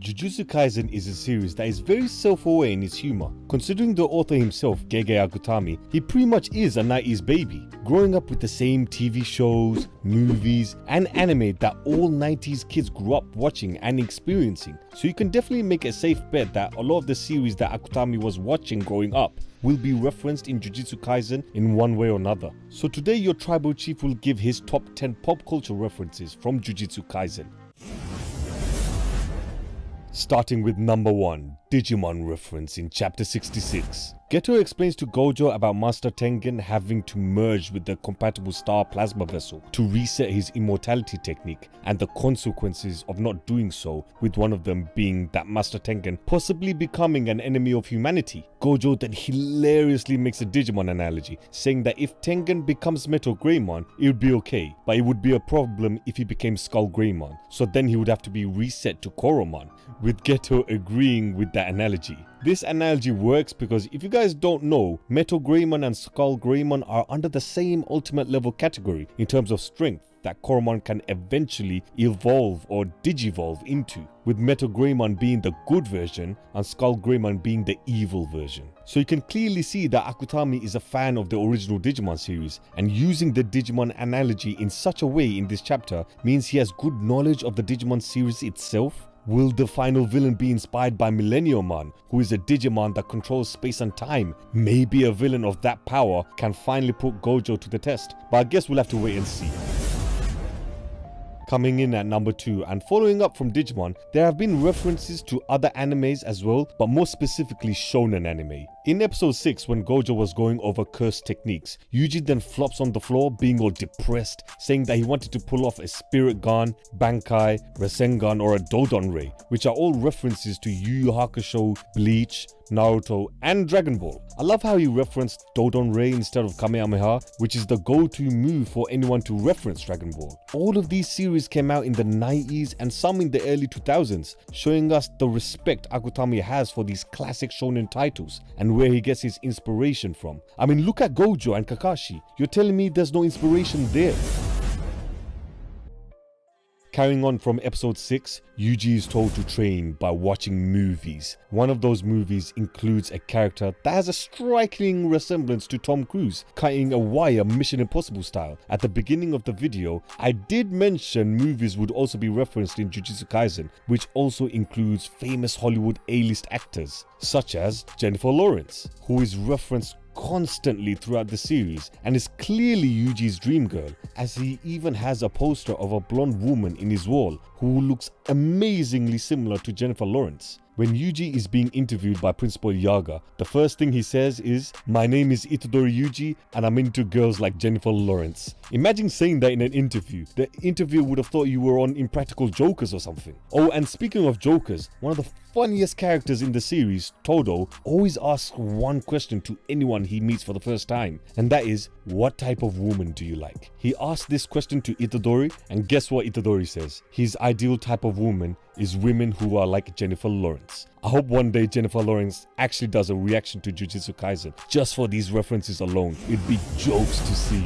Jujutsu Kaisen is a series that is very self-aware in its humor. Considering the author himself, Gege Akutami, he pretty much is a 90s baby, growing up with the same TV shows, movies, and anime that all 90s kids grew up watching and experiencing. So you can definitely make a safe bet that a lot of the series that Akutami was watching growing up will be referenced in Jujutsu Kaisen in one way or another. So today your tribal chief will give his top 10 pop culture references from Jujutsu Kaisen. Starting with number 1, Digimon reference in chapter 66. Geto explains to Gojo about Master Tengen having to merge with the compatible star plasma vessel to reset his immortality technique and the consequences of not doing so, with one of them being that Master Tengen possibly becoming an enemy of humanity. Gojo then hilariously makes a Digimon analogy, saying that if Tengen becomes Metal Greymon, it would be okay, but it would be a problem if he became Skull Greymon, so then he would have to be reset to Koromon, with Geto agreeing with that analogy. This analogy works because if you guys don't know, Metal Greymon and Skull Greymon are under the same ultimate level category in terms of strength that Koromon can eventually evolve or digivolve into, with Metal Greymon being the good version and Skull Greymon being the evil version. So you can clearly see that Akutami is a fan of the original Digimon series, and using the Digimon analogy in such a way in this chapter means he has good knowledge of the Digimon series itself. Will the final villain be inspired by Millenniumon, who is a Digimon that controls space and time? Maybe a villain of that power can finally put Gojo to the test, but I guess we'll have to wait and see. Coming in at number 2 and following up from Digimon, there have been references to other animes as well, but more specifically Shonen anime. In episode 6, when Gojo was going over cursed techniques, Yuji then flops on the floor being all depressed, saying that he wanted to pull off a Spirit Gun, Bankai, Rasengan or a Dodon Ray, which are all references to Yu Yu Hakusho, Bleach, Naruto and Dragon Ball. I love how he referenced Dodon Ray instead of Kamehameha, which is the go-to move for anyone to reference Dragon Ball. All of these series came out in the 90s and some in the early 2000s, showing us the respect Akutami has for these classic shonen titles and where he gets his inspiration from. I mean, look at Gojo and Kakashi. You're telling me there's no inspiration there? Carrying on from episode 6, Yuji is told to train by watching movies. One of those movies includes a character that has a striking resemblance to Tom Cruise, cutting a wire Mission Impossible style. At the beginning of the video, I did mention movies would also be referenced in Jujutsu Kaisen, which also includes famous Hollywood A-list actors, such as Jennifer Lawrence, who is referenced constantly throughout the series and is clearly Yuji's dream girl, as he even has a poster of a blonde woman in his wall who looks amazingly similar to Jennifer Lawrence. When Yuji is being interviewed by Principal Yaga, the first thing he says is, "My name is Itadori Yuji and I'm into girls like Jennifer Lawrence." Imagine saying that in an interview. The interviewer would have thought you were on Impractical Jokers or something. Oh, and speaking of jokers, one of the funniest characters in the series, Todo, always asks one question to anyone he meets for the first time, and that is, what type of woman do you like? He asks this question to Itadori, and guess what Itadori says? His ideal type of woman is women who are like Jennifer Lawrence. I hope one day Jennifer Lawrence actually does a reaction to Jujutsu Kaisen just for these references alone. It'd be jokes to see.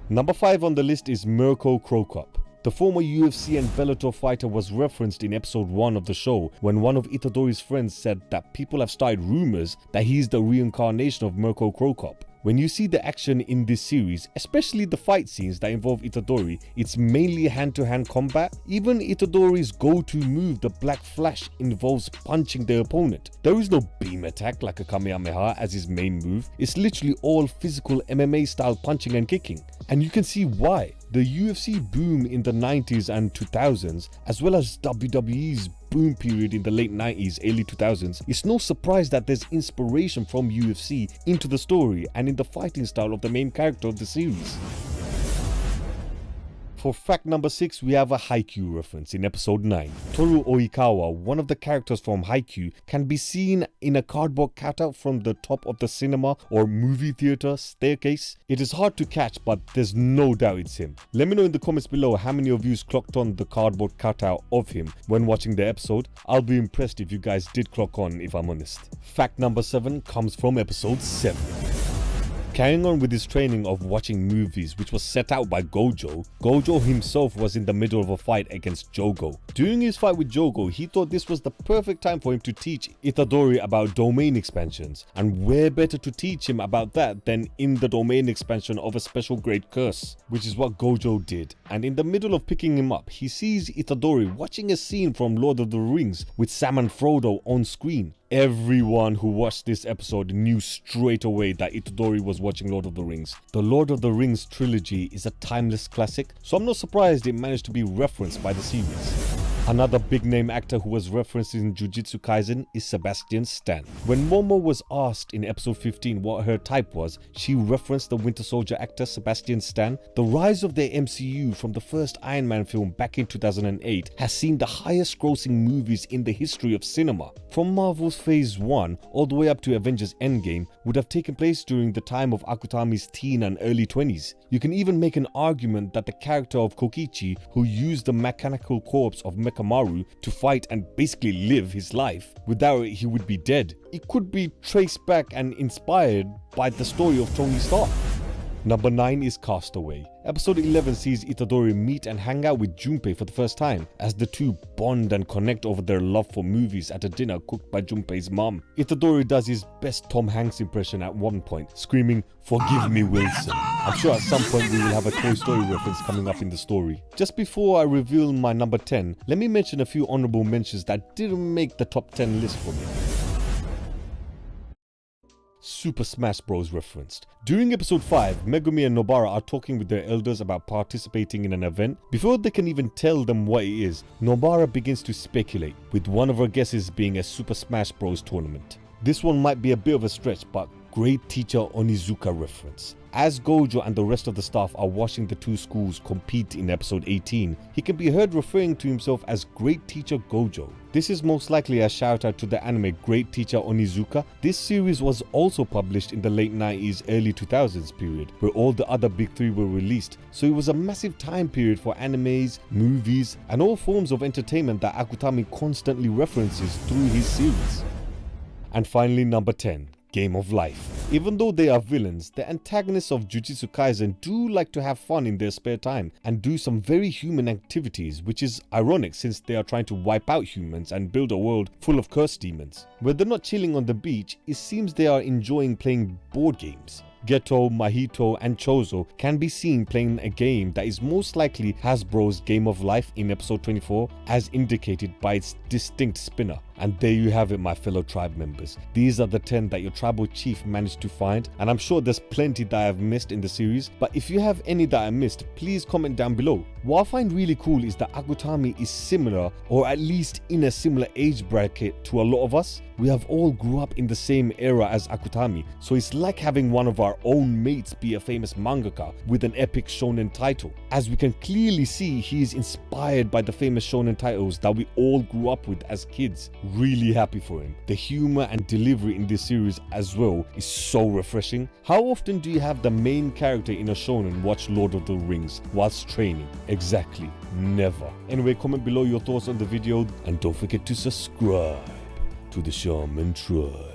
Number 5 on the list is Merko Crocop. The former UFC and Bellator fighter was referenced in episode 1 of the show when one of Itadori's friends said that people have started rumors that he's the reincarnation of Merko Crocop. When you see the action in this series, especially the fight scenes that involve Itadori, it's mainly hand-to-hand combat. Even Itadori's go-to move, the Black Flash, involves punching the opponent. There is no beam attack like a Kamehameha as his main move. It's literally all physical MMA style punching and kicking. And you can see why. The UFC boom in the 90s and 2000s, as well as WWE's boom period in the late 90s, early 2000s, it's no surprise that there's inspiration from UFC into the story and in the fighting style of the main character of the series. For fact number 6, we have a Haikyuu reference in episode 9. Toru Oikawa, one of the characters from Haikyuu, can be seen in a cardboard cutout from the top of the cinema or movie theater staircase. It is hard to catch, but there's no doubt it's him. Let me know in the comments below how many of you clocked on the cardboard cutout of him when watching the episode. I'll be impressed if you guys did clock on, if I'm honest. Fact number 7 comes from episode 7. Carrying on with his training of watching movies, which was set out by Gojo, Gojo himself was in the middle of a fight against Jogo. During his fight with Jogo, he thought this was the perfect time for him to teach Itadori about domain expansions, and where better to teach him about that than in the domain expansion of a special grade curse, which is what Gojo did. And in the middle of picking him up, he sees Itadori watching a scene from Lord of the Rings with Sam and Frodo on screen. Everyone who watched this episode knew straight away that Itadori was watching Lord of the Rings. The Lord of the Rings trilogy is a timeless classic, so I'm not surprised it managed to be referenced by the series. Another big name actor who was referenced in Jujutsu Kaisen is Sebastian Stan. When Momo was asked in episode 15 what her type was, she referenced the Winter Soldier actor Sebastian Stan. The rise of the MCU from the first Iron Man film back in 2008 has seen the highest grossing movies in the history of cinema. From Marvel's Phase 1 all the way up to Avengers Endgame would have taken place during the time of Akutami's teen and early 20s. You can even make an argument that the character of Kokichi, who used the mechanical corpse of Mekamaru to fight and basically live his life, without it he would be dead. It could be traced back and inspired by the story of Tony Stark. Number 9 is Castaway. Episode 11 sees Itadori meet and hang out with Junpei for the first time, as the two bond and connect over their love for movies at a dinner cooked by Junpei's mom. Itadori does his best Tom Hanks impression at one point, screaming, "Forgive me, Wilson." I'm sure at some point we will have a Toy Story reference coming up in the story. Just before I reveal my number 10, let me mention a few honorable mentions that didn't make the top 10 list for me. Super Smash Bros. Referenced. During episode 5, Megumi and Nobara are talking with their elders about participating in an event. Before they can even tell them what it is, Nobara begins to speculate, with one of her guesses being a Super Smash Bros. Tournament. This one might be a bit of a stretch, but great teacher Onizuka reference. As Gojo and the rest of the staff are watching the two schools compete in episode 18, he can be heard referring to himself as Great Teacher Gojo. This is most likely a shout out to the anime Great Teacher Onizuka. This series was also published in the late 90s, early 2000s period, where all the other big three were released, so it was a massive time period for animes, movies, and all forms of entertainment that Akutami constantly references through his series. And finally, number 10. Game of Life. Even though they are villains, the antagonists of Jujutsu Kaisen do like to have fun in their spare time and do some very human activities, which is ironic since they are trying to wipe out humans and build a world full of cursed demons. Where they're not chilling on the beach, it seems they are enjoying playing board games. Geto, Mahito, and Chozo can be seen playing a game that is most likely Hasbro's Game of Life in episode 24, as indicated by its distinct spinner. And there you have it, my fellow tribe members. These are the 10 that your tribal chief managed to find, and I'm sure there's plenty that I have missed in the series, but if you have any that I missed, please comment down below. What I find really cool is that Akutami is similar, or at least in a similar age bracket to a lot of us. We have all grew up in the same era as Akutami, so it's like having one of our own mates be a famous mangaka with an epic shonen title. As we can clearly see, he is inspired by the famous shonen titles that we all grew up with as kids. Really happy for him. The humor and delivery in this series as well is so refreshing. How often do you have the main character in a shonen watch Lord of the Rings whilst training? Exactly, never. Anyway, comment below your thoughts on the video and don't forget to subscribe to the Shaman Tribe.